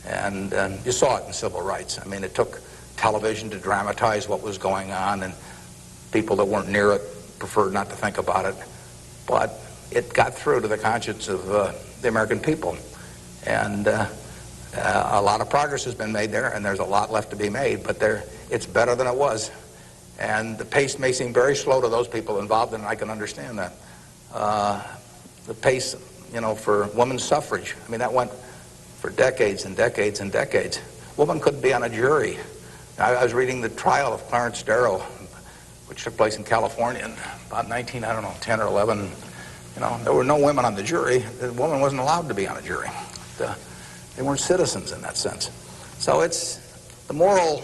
And you saw it in civil rights. I mean, it took television to dramatize what was going on, and people that weren't near it preferred not to think about it. But it got through to the conscience of the American people. And a lot of progress has been made there, and there's a lot left to be made, but it's better than it was. And the pace may seem very slow to those people involved, and I can understand that. The pace, for women's suffrage, I mean, that went for decades and decades and decades. Women couldn't be on a jury. I was reading the trial of Clarence Darrow, which took place in California in about 10 or 11. There were no women on the jury. The woman wasn't allowed to be on a jury. They weren't citizens in that sense. So the moral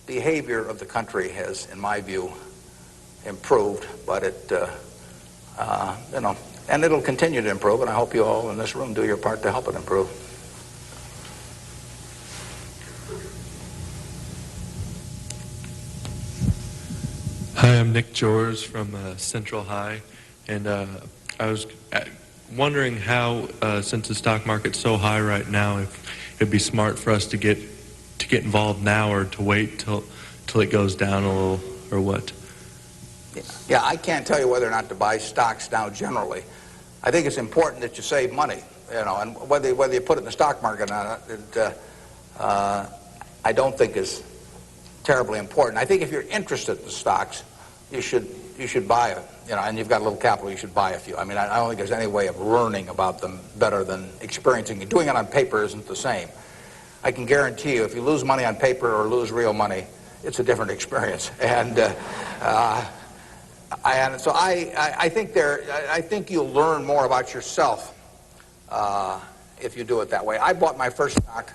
behavior of the country has, in my view, improved, but and it'll continue to improve, and I hope you all in this room do your part to help it improve. Hi, I'm Nick Jors from Central High, and I was wondering how, since the stock market's so high right now, if it'd be smart for us to get involved now, or to wait till it goes down a little, or what? Yeah, I can't tell you whether or not to buy stocks now generally. I think it's important that you save money, and whether you put it in the stock market or not, I don't think is terribly important. I think if you're interested in stocks, you should buy and you've got a little capital, you should buy a few. I mean, I don't think there's any way of learning about them better than experiencing it. Doing it on paper isn't the same. I can guarantee you, if you lose money on paper or lose real money, it's a different experience. And so I think you'll learn more about yourself if you do it that way. I bought my first stock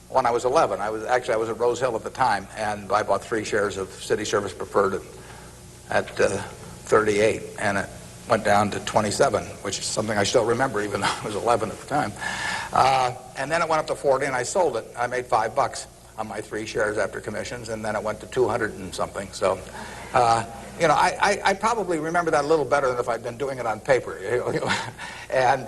when I was 11. I was at Rose Hill at the time, and I bought 3 shares of City Service Preferred at 38, and it went down to 27, which is something I still remember, even though I was 11 at the time. And then it went up to 40, and I sold it. I made $5 on my 3 shares after commissions, and then it went to 200 and something. So, I probably remember that a little better than if I'd been doing it on paper. And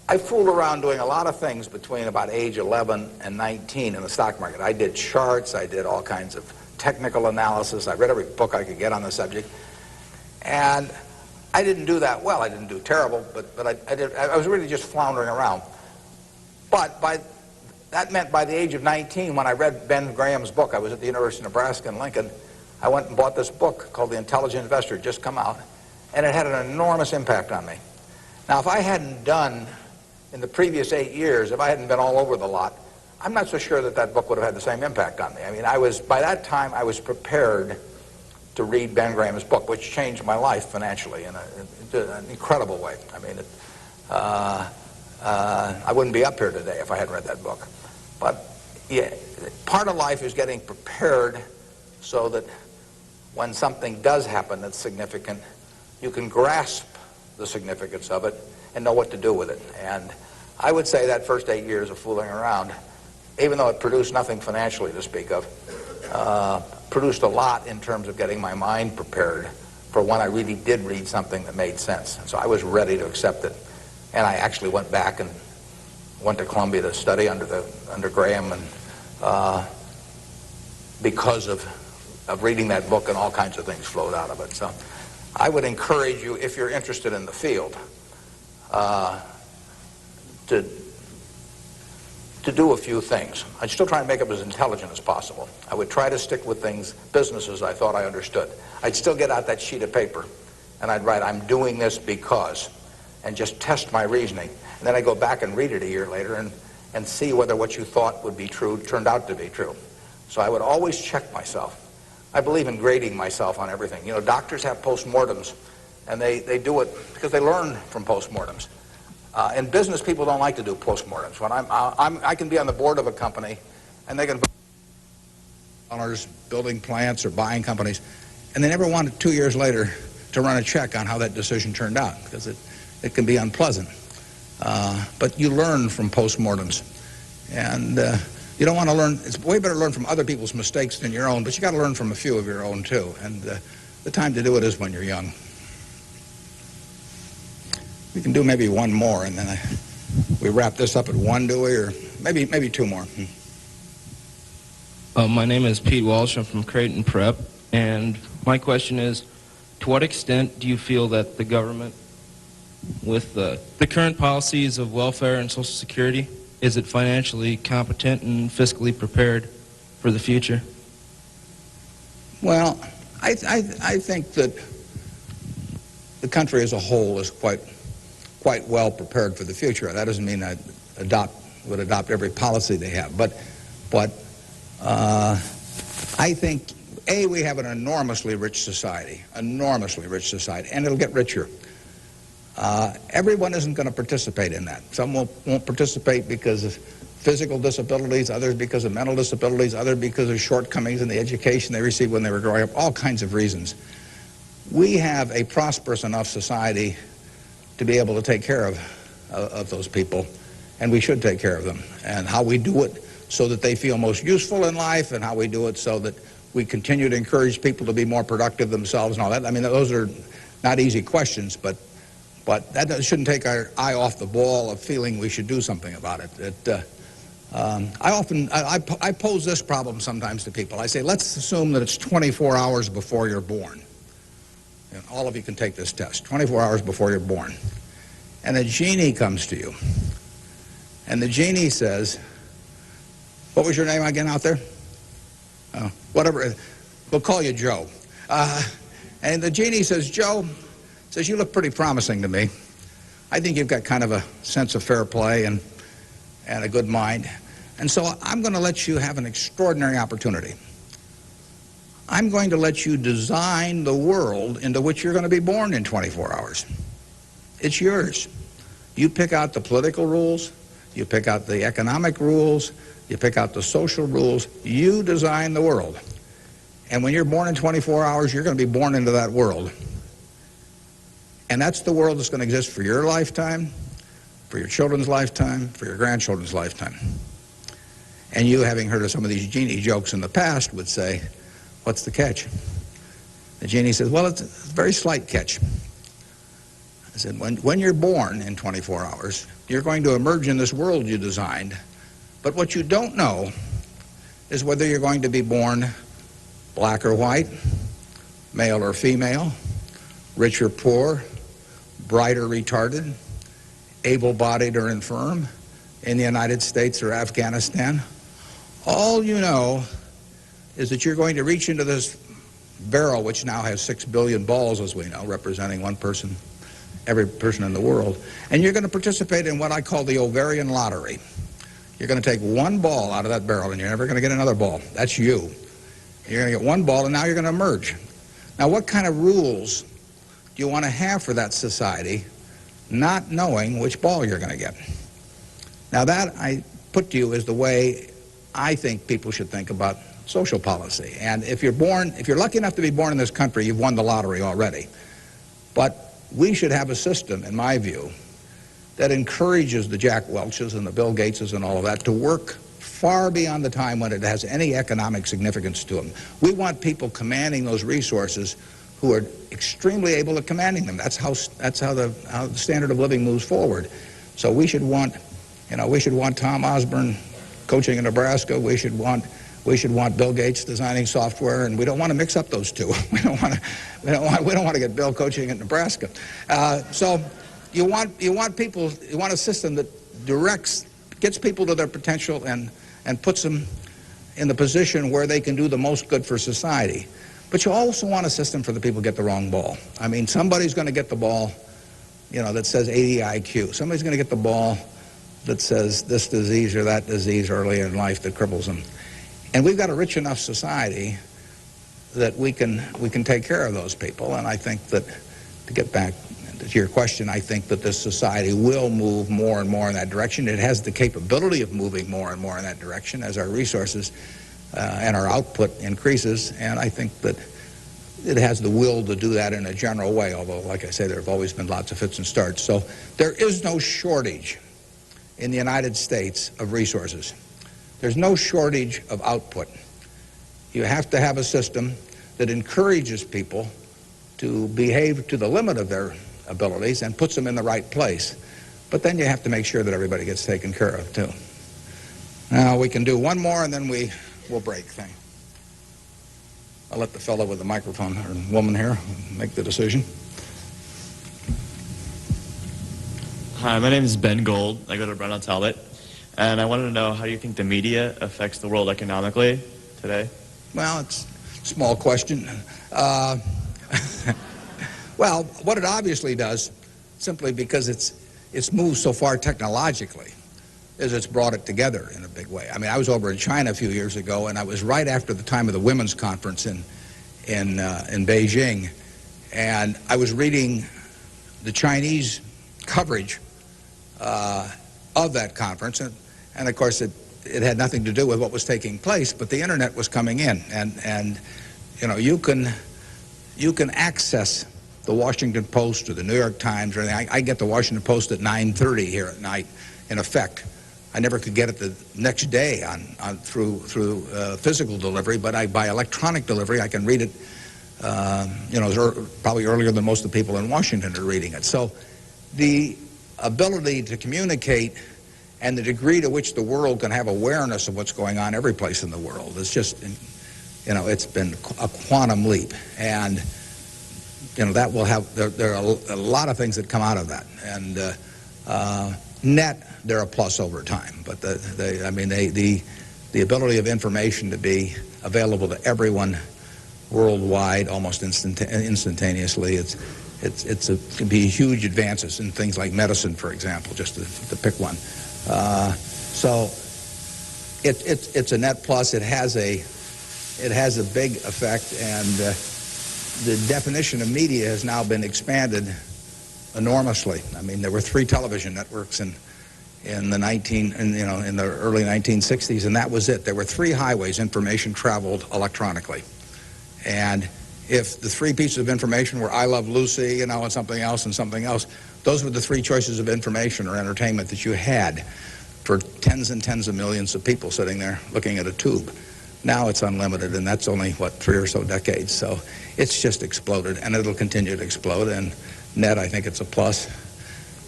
I fooled around doing a lot of things between about age 11 and 19 in the stock market. I did charts, I did all kinds of technical analysis, I read every book I could get on the subject, and I didn't do that well. I didn't do terrible, but I was really just floundering around. But that meant by the age of 19, when I read Ben Graham's book, I was at the University of Nebraska in Lincoln, I went and bought this book called The Intelligent Investor. It just come out, and it had an enormous impact on me. Now, if I hadn't done, in the previous 8 years, if I hadn't been all over the lot, I'm not so sure that book would have had the same impact on me. I mean, by that time, I was prepared to read Ben Graham's book, which changed my life financially in an incredible way. I mean, I wouldn't be up here today if I hadn't read that book. But yeah, part of life is getting prepared so that when something does happen that's significant, you can grasp the significance of it and know what to do with it. And I would say that first 8 years of fooling around, even though it produced nothing financially to speak of, produced a lot in terms of getting my mind prepared for when I really did read something that made sense. And so I was ready to accept it. And I actually went back and went to Columbia to study under Graham, and because of reading that book, and all kinds of things flowed out of it. So I would encourage you, if you're interested in the field, to do a few things. I'd still try and make it as intelligent as possible. I would try to stick with businesses I thought I understood. I'd still get out that sheet of paper, and I'd write, I'm doing this because, and just test my reasoning. And then I'd go back and read it a year later and see whether what you thought would be true turned out to be true. So I would always check myself. I believe in grading myself on everything. You know, doctors have postmortems, and they do it because they learn from postmortems. In business, people don't like to do postmortems. When I can be on the board of a company, and they can dollars building plants or buying companies, and they never want it 2 years later to run a check on how that decision turned out, because it can be unpleasant. But you learn from postmortems, and you don't want to learn. It's way better to learn from other people's mistakes than your own, but you got to learn from a few of your own too. And the time to do it is when you're young. We can do maybe one more, and then we wrap this up at one, do we? Or maybe two more. My name is Pete Walsh. I'm from Creighton Prep, and my question is, to what extent do you feel that the government, with the current policies of welfare and Social Security, is it financially competent and fiscally prepared for the future? Well, I think that the country as a whole is quite well prepared for the future. That doesn't mean I would adopt every policy they have, but I think, A, we have an enormously rich society, and it'll get richer. Everyone isn't going to participate in that. Some won't participate because of physical disabilities, others because of mental disabilities, others because of shortcomings in the education they received when they were growing up, all kinds of reasons. We have a prosperous enough society to be able to take care of those people, and we should take care of them. And how we do it so that they feel most useful in life, and how we do it so that we continue to encourage people to be more productive themselves and all that. I mean, those are not easy questions, but that shouldn't take our eye off the ball of feeling we should do something about it. I pose this problem sometimes to people. I say, let's assume that it's 24 hours before you're born. And all of you can take this test, 24 hours before you're born. And a genie comes to you. And the genie says, what was your name again out there? Whatever, we'll call you Joe. And the genie says, Joe, says, you look pretty promising to me. I think you've got kind of a sense of fair play and a good mind. And so I'm going to let you have an extraordinary opportunity. I'm going to let you design the world into which you're going to be born in 24 hours. It's yours. You pick out the political rules, you pick out the economic rules, you pick out the social rules, you design the world. And when you're born in 24 hours, you're going to be born into that world. And that's the world that's going to exist for your lifetime, for your children's lifetime, for your grandchildren's lifetime. And you, having heard of some of these genie jokes in the past, would say, what's the catch? The genie says, well, it's a very slight catch. I said, when you're born in 24 hours, you're going to emerge in this world you designed. But what you don't know is whether you're going to be born black or white, male or female, rich or poor, bright or retarded, able-bodied or infirm, in the United States or Afghanistan. All you know is that you're going to reach into this barrel, which now has 6 billion balls, as we know, representing one person, every person in the world, and you're going to participate in what I call the ovarian lottery. You're going to take one ball out of that barrel, and you're never going to get another ball. That's you. You're going to get one ball, and now you're going to emerge. Now, what kind of rules do you want to have for that society, not knowing which ball you're going to get? Now, that I put to you is the way I think people should think about social policy. And if you're lucky enough to be born in this country, you've won the lottery already. But we should have a system, in my view, that encourages the Jack Welches and the Bill Gateses and all of that to work far beyond the time when it has any economic significance to them. We want people commanding those resources who are extremely able at commanding them. That's how the standard of living moves forward. So we should want, Tom Osborne coaching in Nebraska. We should want Bill Gates designing software, and we don't want to mix up those two. We don't want to get Bill coaching in Nebraska. So you want a system that gets people to their potential and puts them in the position where they can do the most good for society. But you also want a system for the people who get the wrong ball. I mean, somebody's going to get the ball, that says 80 IQ. Somebody's going to get the ball that says this disease or that disease early in life that cripples them. And we've got a rich enough society that we can take care of those people. And I think that, to get back to your question, I think that this society will move more and more in that direction. It has the capability of moving more and more in that direction as our resources and our output increases. And I think that it has the will to do that in a general way, although, like I say, there have always been lots of fits and starts. So there is no shortage in the United States of resources. There's no shortage of output. You have to have a system that encourages people to behave to the limit of their abilities and puts them in the right place. But then you have to make sure that everybody gets taken care of, too. Now, we can do one more, and then we'll break. I'll let the fellow with the microphone, or woman here, make the decision. Hi, my name is Ben Gold. I go to Brown Talbot. And I wanted to know, how do you think the media affects the world economically today? Well, it's a small question. Well, what it obviously does, simply because it's moved so far technologically, is it's brought it together in a big way. I mean, I was over in China a few years ago, and I was right after the time of the women's conference in Beijing, and I was reading the Chinese coverage of that conference, and of course it had nothing to do with what was taking place, but the internet was coming in, and you can access the Washington Post or the New York Times or anything. I get the Washington Post at 9:30 here at night. In effect, I never could get it the next day through physical delivery, but by electronic delivery I can read it. Probably earlier than most of the people in Washington are reading it. So the ability to communicate and the degree to which the world can have awareness of what's going on every place in the world is just, it's been a quantum leap. And, that will have, there are a lot of things that come out of that. And net, they're a plus over time. But the ability of information to be available to everyone worldwide almost instantaneously, it can be huge advances in things like medicine, for example, just to pick one. So it's a net plus. It has a big effect, and the definition of media has now been expanded enormously. I mean, there were 3 television networks in the early 1960s, and that was it. There were 3 highways information traveled electronically, and if the 3 pieces of information were I Love Lucy, and something else, those were the 3 choices of information or entertainment that you had for tens and tens of millions of people sitting there looking at a tube. Now it's unlimited, and that's only, 3 or so decades. So it's just exploded, and it'll continue to explode. And net, I think it's a plus.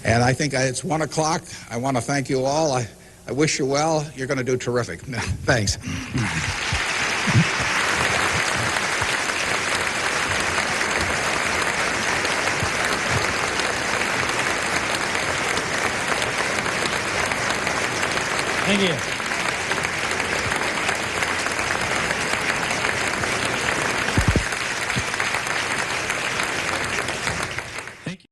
And I think it's 1 o'clock. I want to thank you all. I wish you well. You're going to do terrific. Thanks. Thank you.